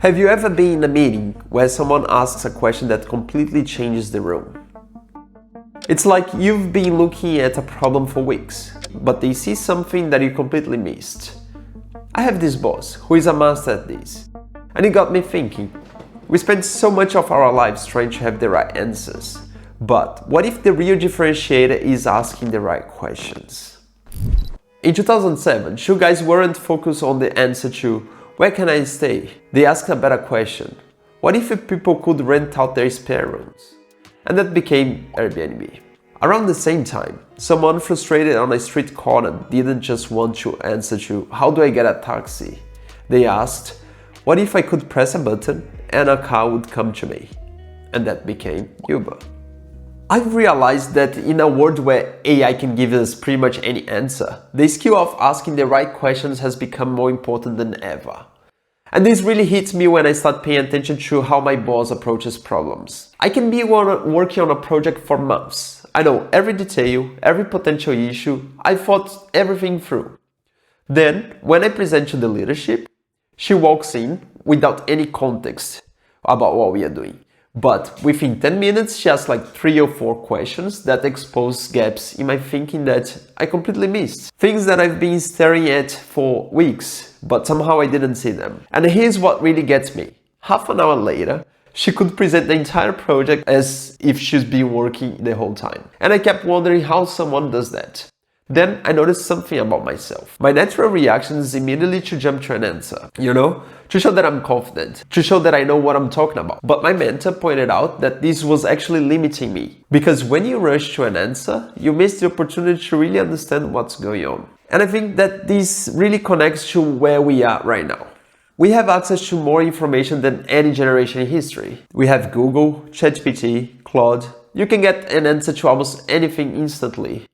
Have you ever been in a meeting where someone asks a question that completely changes the room? It's like you've been looking at a problem for weeks, but they see something that you completely missed. I have this boss who is a master at this, and it got me thinking. We spend so much of our lives trying to have the right answers, but what if the real differentiator is asking the right questions? In 2007, two guys weren't focused on the answer to "where can I stay?" They asked a better question: what if people could rent out their spare rooms? And that became Airbnb. Around the same time, someone frustrated on a street corner didn't just want to answer to "how do I get a taxi?" They asked, what if I could press a button and a car would come to me? And that became Uber. I've realized that in a world where AI can give us pretty much any answer, the skill of asking the right questions has become more important than ever. And this really hits me when I start paying attention to how my boss approaches problems. I can be working on a project for months. I know every detail, every potential issue, I thought everything through. Then, when I present to the leadership, she walks in without any context about what we are doing. But within 10 minutes, she asks like 3 or 4 questions that expose gaps in my thinking that I completely missed. Things that I've been staring at for weeks, but somehow I didn't see them. And here's what really gets me. Half an hour later, she could present the entire project as if she's been working the whole time. And I kept wondering how someone does that. Then I noticed something about myself. My natural reaction is immediately to jump to an answer, to show that I'm confident, to show that I know what I'm talking about. But my mentor pointed out that this was actually limiting me. Because when you rush to an answer, you miss the opportunity to really understand what's going on. And I think that this really connects to where we are right now. We have access to more information than any generation in history. We have Google, ChatGPT, Claude. You can get an answer to almost anything instantly.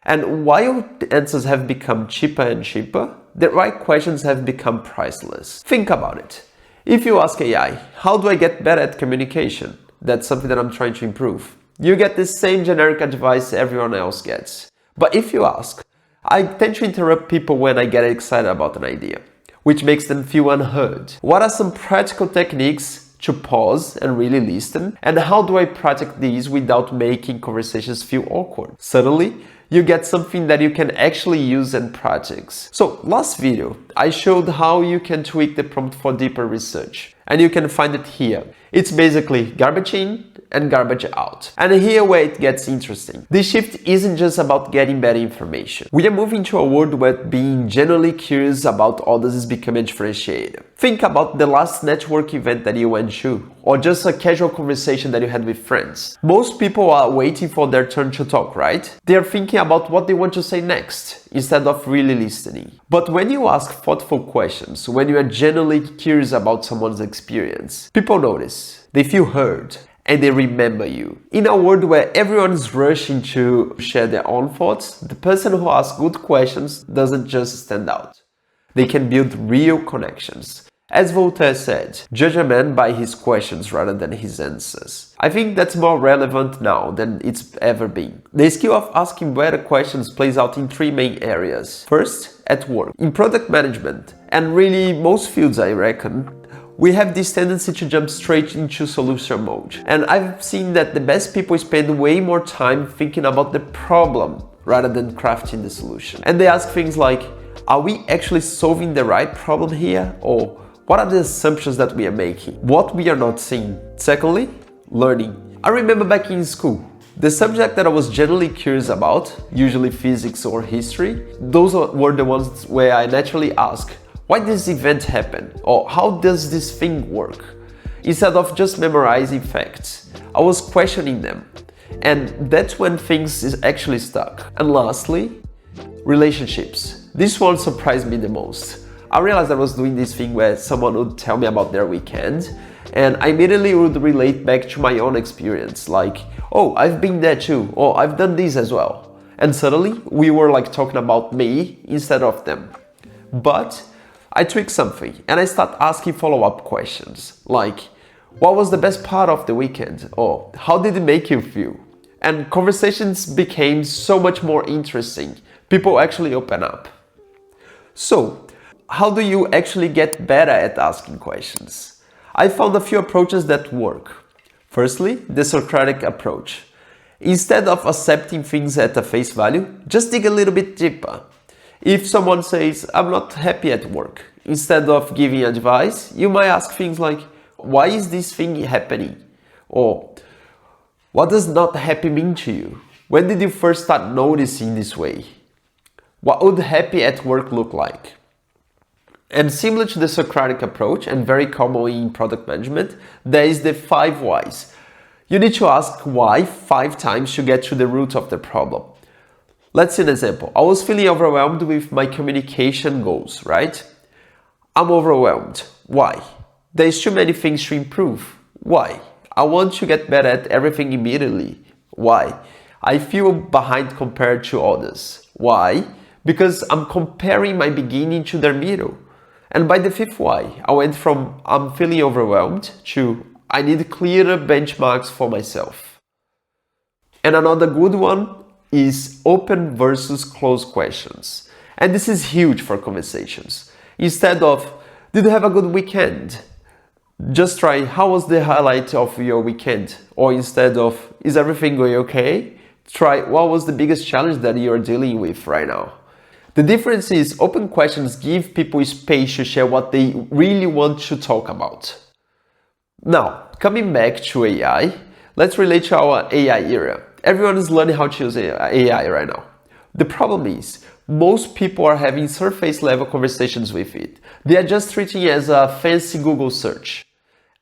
And while the answers have become cheaper and cheaper, the right questions have become priceless. Think about it. If you ask AI, how do I get better at communication? That's something that I'm trying to improve. You get the same generic advice everyone else gets. But if you ask, I tend to interrupt people when I get excited about an idea, which makes them feel unheard. What are some practical techniques to pause and really listen? And how do I practice these without making conversations feel awkward? Suddenly, you get something that you can actually use and practice. So last video, I showed how you can tweak the prompt for deeper research. And you can find it here. It's basically garbage in and garbage out. And here where it gets interesting. This shift isn't just about getting better information. We are moving to a world where being genuinely curious about others is becoming a differentiator. Think about the last network event that you went to, or just a casual conversation that you had with friends. Most people are waiting for their turn to talk, right? They are thinking about what they want to say next, instead of really listening. But when you ask thoughtful questions, when you are genuinely curious about someone's experience, people notice, they feel heard, and they remember you. In a world where everyone is rushing to share their own thoughts, the person who asks good questions doesn't just stand out. They can build real connections. As Voltaire said, judge a man by his questions rather than his answers. I think that's more relevant now than it's ever been. The skill of asking better questions plays out in 3 main areas. First, at work. In product management, and really most fields I reckon, we have this tendency to jump straight into solution mode. And I've seen that the best people spend way more time thinking about the problem rather than crafting the solution. And they ask things like, are we actually solving the right problem here? Or what are the assumptions that we are making? What we are not seeing? Secondly, learning. I remember back in school, the subject that I was generally curious about, usually physics or history, those were the ones where I naturally ask, why does this event happen? Or how does this thing work? Instead of just memorizing facts, I was questioning them. And that's when things is actually stuck. And lastly, relationships. This one surprised me the most. I realized I was doing this thing where someone would tell me about their weekend, and I immediately would relate back to my own experience, like, oh, I've been there too, or I've done this as well. And suddenly, we were like talking about me instead of them. But I tweaked something, and I start asking follow-up questions, like, what was the best part of the weekend? Or how did it make you feel? And conversations became so much more interesting. People actually open up. So, how do you actually get better at asking questions? I found a few approaches that work. Firstly, the Socratic approach. Instead of accepting things at a face value, just dig a little bit deeper. If someone says, "I'm not happy at work," instead of giving advice, you might ask things like, "Why is this thing happening?" Or, "What does not happy mean to you? When did you first start noticing this way? What would happy at work look like?" And similar to the Socratic approach, and very common in product management, there is the 5 whys. You need to ask why 5 times to get to the root of the problem. Let's see an example. I was feeling overwhelmed with my communication goals, right? I'm overwhelmed. Why? There's too many things to improve. Why? I want to get better at everything immediately. Why? I feel behind compared to others. Why? Because I'm comparing my beginning to their middle. And by the 5th why, I went from "I'm feeling overwhelmed" to "I need clearer benchmarks for myself." And another good one is open versus closed questions. And this is huge for conversations. Instead of "Did you have a good weekend?" just try "How was the highlight of your weekend?" Or instead of "Is everything going okay?" try "What was the biggest challenge that you're dealing with right now?" The difference is open questions give people space to share what they really want to talk about. Now, coming back to AI, let's relate to our AI era. Everyone is learning how to use AI right now. The problem is, most people are having surface level conversations with it. They are just treating it as a fancy Google search.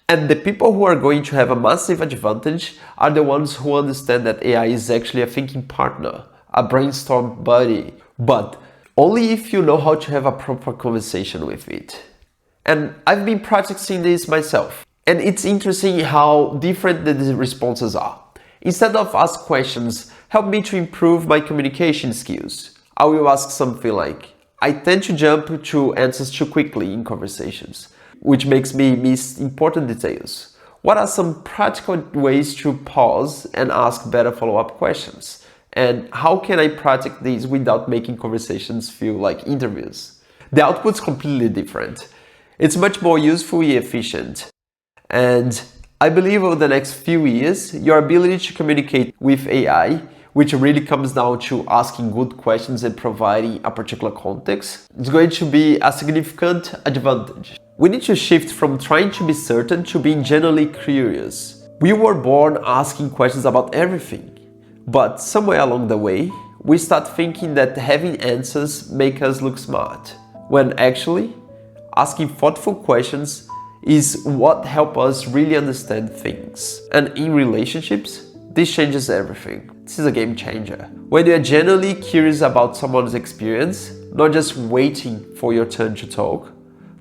And the people who are going to have a massive advantage are the ones who understand that AI is actually a thinking partner, a brainstorm buddy, but only if you know how to have a proper conversation with it. And I've been practicing this myself. And it's interesting how different the responses are. Instead of ask questions, "Help me to improve my communication skills," I will ask something like, "I tend to jump to answers too quickly in conversations, which makes me miss important details. What are some practical ways to pause and ask better follow-up questions? And how can I practice these without making conversations feel like interviews?" The output's completely different. It's much more useful and efficient. And I believe over the next few years, your ability to communicate with AI, which really comes down to asking good questions and providing a particular context, is going to be a significant advantage. We need to shift from trying to be certain to being genuinely curious. We were born asking questions about everything. But somewhere along the way, we start thinking that having answers make us look smart, when actually, asking thoughtful questions is what helps us really understand things. And in relationships, this changes everything. This is a game changer. When you're genuinely curious about someone's experience, not just waiting for your turn to talk,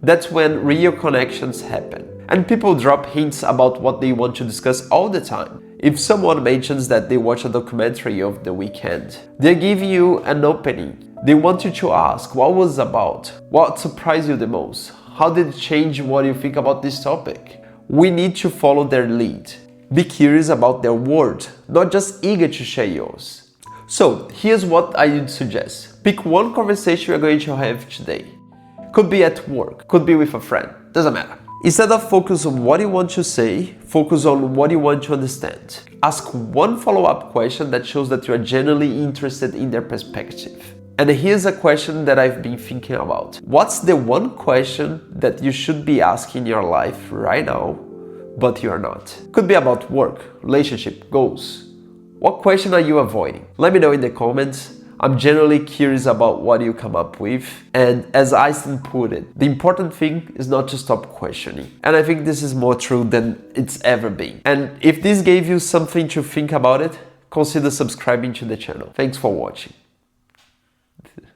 that's when real connections happen. And people drop hints about what they want to discuss all the time. If someone mentions that they watched a documentary over the weekend, they're giving you an opening. They want you to ask what was about, what surprised you the most, how did it change what you think about this topic. We need to follow their lead. Be curious about their world, not just eager to share yours. So here's what I would suggest. Pick one conversation you're going to have today. Could be at work, could be with a friend, doesn't matter. Instead of focus on what you want to say, focus on what you want to understand. Ask one follow-up question that shows that you are genuinely interested in their perspective. And here's a question that I've been thinking about. What's the one question that you should be asking in your life right now, but you're not? Could be about work, relationship, goals. What question are you avoiding? Let me know in the comments. I'm genuinely curious about what you come up with. And as Einstein put it, the important thing is not to stop questioning. And I think this is more true than it's ever been. And if this gave you something to think about it, consider subscribing to the channel. Thanks for watching.